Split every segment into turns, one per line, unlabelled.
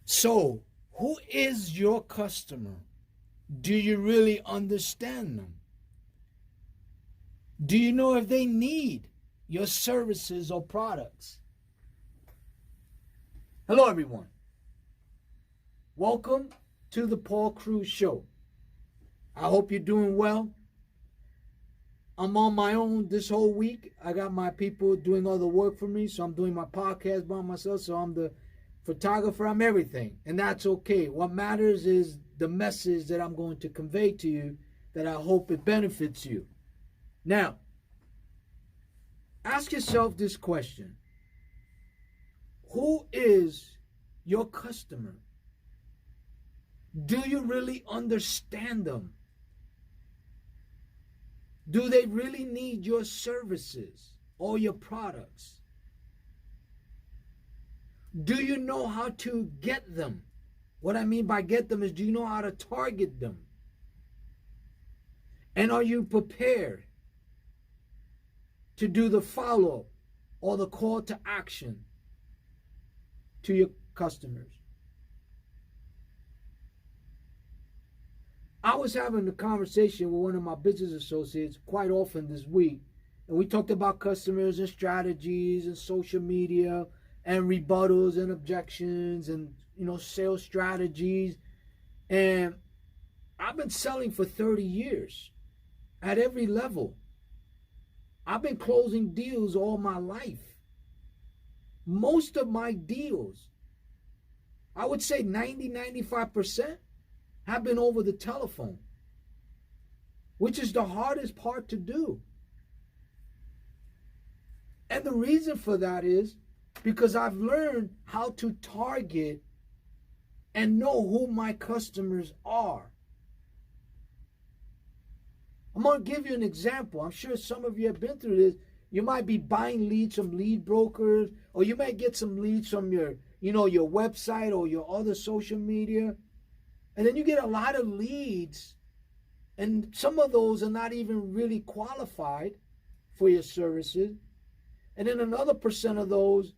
So, who is your customer? Do you really understand them? Do you know if they need your services or products? Hello, everyone. Welcome to the Paul Cruz Show. I hope you're doing well. I'm on my own this whole week. I got my people doing all the work for me, so I'm doing my podcast by myself. So I'm the photographer, I'm everything, and that's okay. What matters is the message that I'm going to convey to you that I hope it benefits you. Now, ask yourself this question. Who is your customer? Do you really understand them? Do they really need your services or your products? Do you know how to get them? What I mean by get them is, do you know how to target them? And are you prepared to do the follow-up or the call to action to your customers? I was having a conversation with one of my business associates quite often this week, and we talked about customers and strategies and social media and rebuttals and objections and sales strategies. And I've been selling for 30 years at every level. I've been closing deals all my life. Most of my deals, I would say 95%, have been over the telephone, which is the hardest part to do. And the reason for that is because I've learned how to target and know who my customers are. I'm going to give you an example. I'm sure some of you have been through this. You might be buying leads from lead brokers, or you might get some leads from your website or your other social media. And then you get a lot of leads, and some of those are not even really qualified for your services. And then another percent of those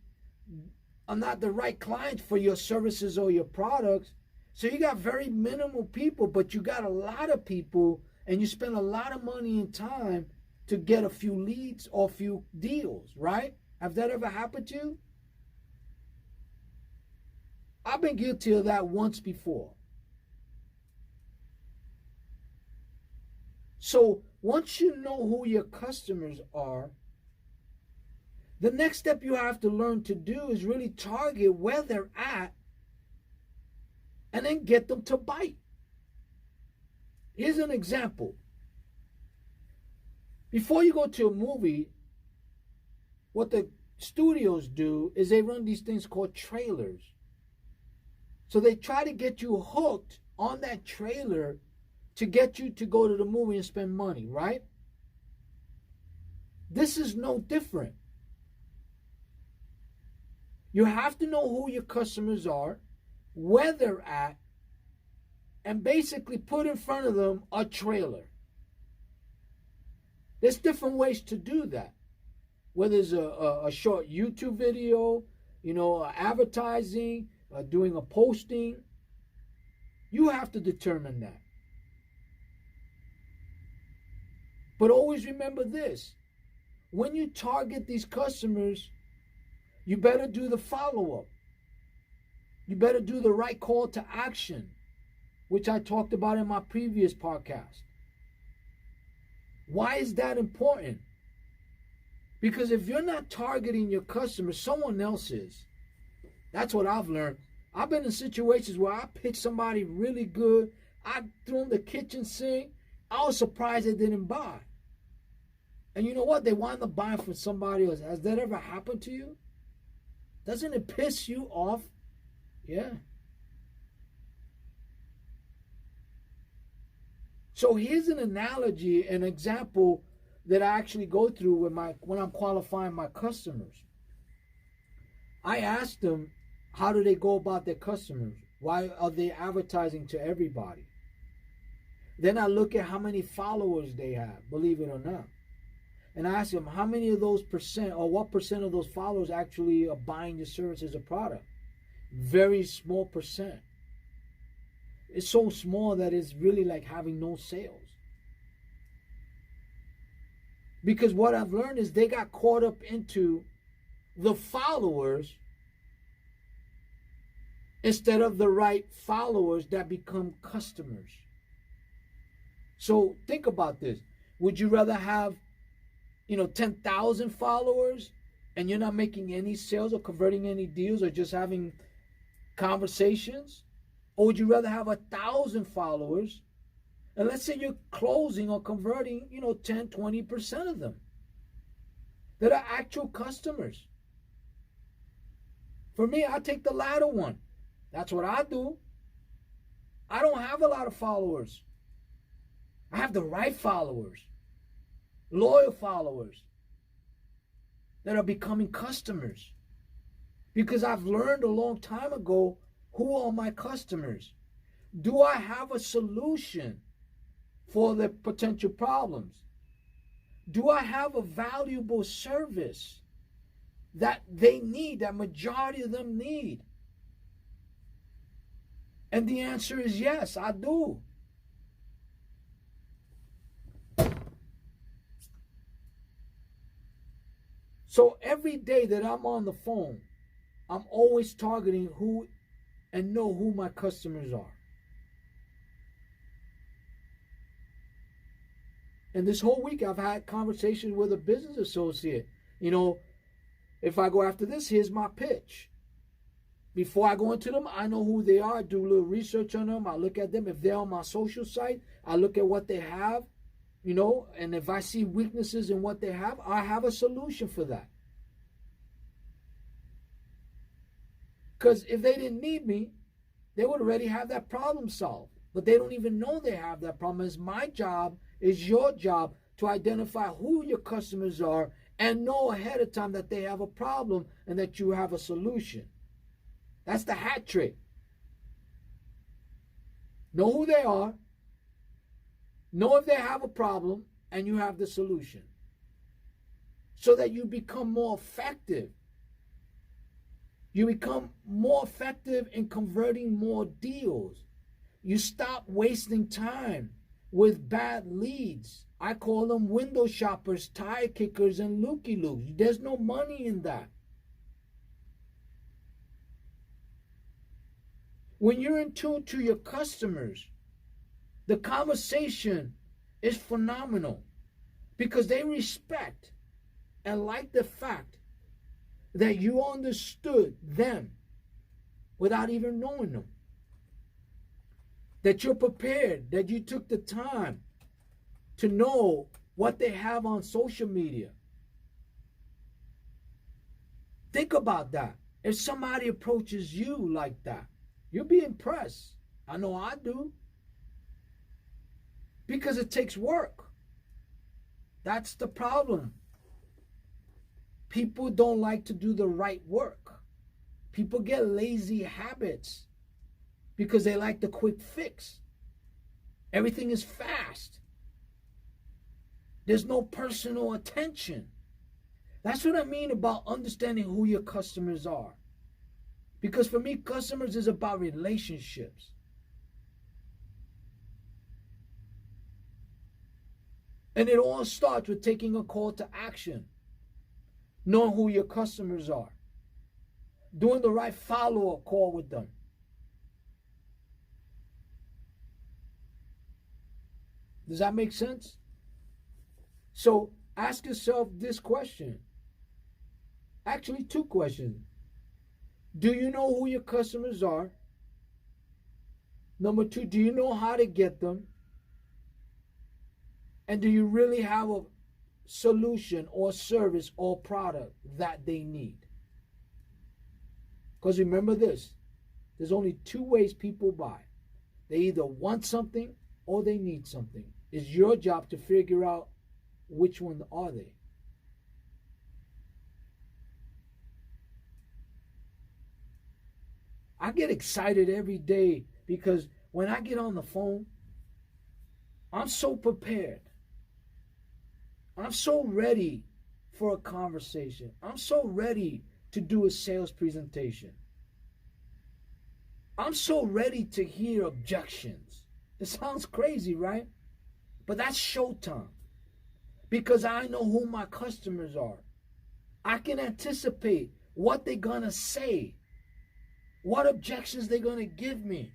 are not the right clients for your services or your products. So you got very minimal people, but you got a lot of people, and you spend a lot of money and time to get a few leads or a few deals, right? Have that ever happened to you? I've been guilty of that once before. So once you know who your customers are, the next step you have to learn to do is really target where they're at and then get them to bite. Here's an example. Before you go to a movie, what the studios do is they run these things called trailers. So they try to get you hooked on that trailer to get you to go to the movie and spend money, right? This is no different. You have to know who your customers are, where they're at, and basically put in front of them a trailer. There's different ways to do that. Whether it's a short YouTube video, advertising, doing a posting, you have to determine that. But always remember this. When you target these customers, you better do the follow-up. You better do the right call to action, which I talked about in my previous podcast. Why is that important? Because if you're not targeting your customers, someone else is. That's what I've learned. I've been in situations where I picked somebody really good. I threw them the kitchen sink. I was surprised they didn't buy. And you know what? They wind up buying from somebody else. Has that ever happened to you? Doesn't it piss you off? Yeah. So here's an analogy, an example that I actually go through when I'm qualifying my customers. I ask them, how do they go about their customers? Why are they advertising to everybody? Then I look at how many followers they have, believe it or not. And I ask them, how many of those percent, or what percent of those followers actually are buying your services or product? Very small percent. It's so small that it's really like having no sales. Because what I've learned is they got caught up into the followers instead of the right followers that become customers. So think about this. Would you rather have, 10,000 followers and you're not making any sales or converting any deals or just having conversations? Or would you rather have 1,000 followers and let's say you're closing or converting, 10, 20% of them that are actual customers? For me, I take the latter one. That's what I do. I don't have a lot of followers. I have the right followers, loyal followers that are becoming customers. Because I've learned a long time ago, who are my customers? Do I have a solution for their potential problems? Do I have a valuable service that they need, that majority of them need? And the answer is yes, I do. So every day that I'm on the phone, I'm always targeting who and know who my customers are. And this whole week I've had conversations with a business associate. If I go after this, here's my pitch. Before I go into them, I know who they are. I do a little research on them. I look at them. If they're on my social site, I look at what they have, and if I see weaknesses in what they have, I have a solution for that. Because if they didn't need me, they would already have that problem solved. But they don't even know they have that problem. It's my job, it's your job to identify who your customers are and know ahead of time that they have a problem and that you have a solution. That's the hat trick. Know who they are, know if they have a problem, and you have the solution. So that you become more effective. You become more effective in converting more deals. You stop wasting time with bad leads. I call them window shoppers, tire kickers, and looky-loos. There's no money in that. When you're in tune to your customers, the conversation is phenomenal because they respect and like the fact that you understood them without even knowing them. That you're prepared, that you took the time to know what they have on social media. Think about that. If somebody approaches you like that, you'll be impressed. I know I do. Because it takes work. That's the problem. People don't like to do the right work. People get lazy habits because they like the quick fix. Everything is fast. There's no personal attention. That's what I mean about understanding who your customers are. Because for me, customers is about relationships. And it all starts with taking a call to action. Knowing who your customers are. Doing the right follow-up call with them. Does that make sense? So ask yourself this question. Actually, two questions. Do you know who your customers are? Number two, do you know how to get them? And do you really have a solution or service or product that they need? Because remember this, there's only two ways people buy. They either want something or they need something. It's your job to figure out which one are they. I get excited every day because when I get on the phone, I'm so prepared. I'm so ready for a conversation. I'm so ready to do a sales presentation. I'm so ready to hear objections. It sounds crazy, right? But that's showtime. Because I know who my customers are. I can anticipate what they're going to say, what objections they're going to give me.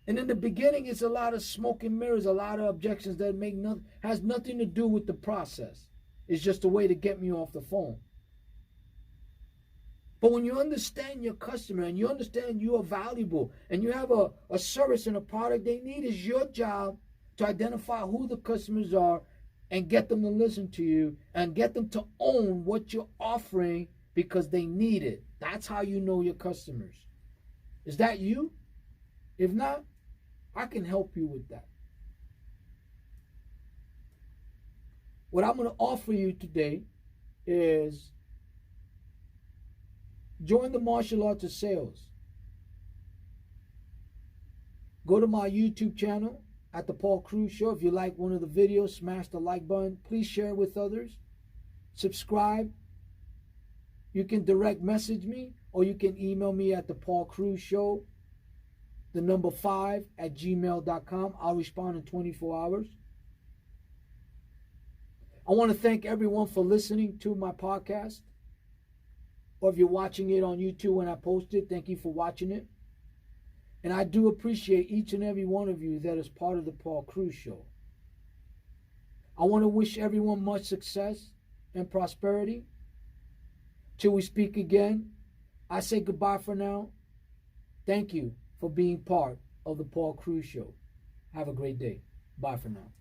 And in the beginning, it's a lot of smoke and mirrors, a lot of objections that has nothing to do with the process. It's just a way to get me off the phone. But when you understand your customer and you understand you are valuable and you have a service and a product they need, it's your job to identify who the customers are and get them to listen to you and get them to own what you're offering because they need it. That's how you know your customers. Is that you? If not, I can help you with that. What I'm going to offer you today is join the martial arts of sales. Go to my YouTube channel at the Paul Cruz Show. If you like one of the videos, smash the like button. Please share with others. Subscribe. You can direct message me or you can email me at the Paul Cruz Show, the number 5 at gmail.com. I'll respond in 24 hours. I want to thank everyone for listening to my podcast. Or if you're watching it on YouTube when I post it, thank you for watching it. And I do appreciate each and every one of you that is part of the Paul Cruz Show. I want to wish everyone much success and prosperity. Till we speak again, I say goodbye for now. Thank you for being part of the Paul Cruz Show. Have a great day. Bye for now.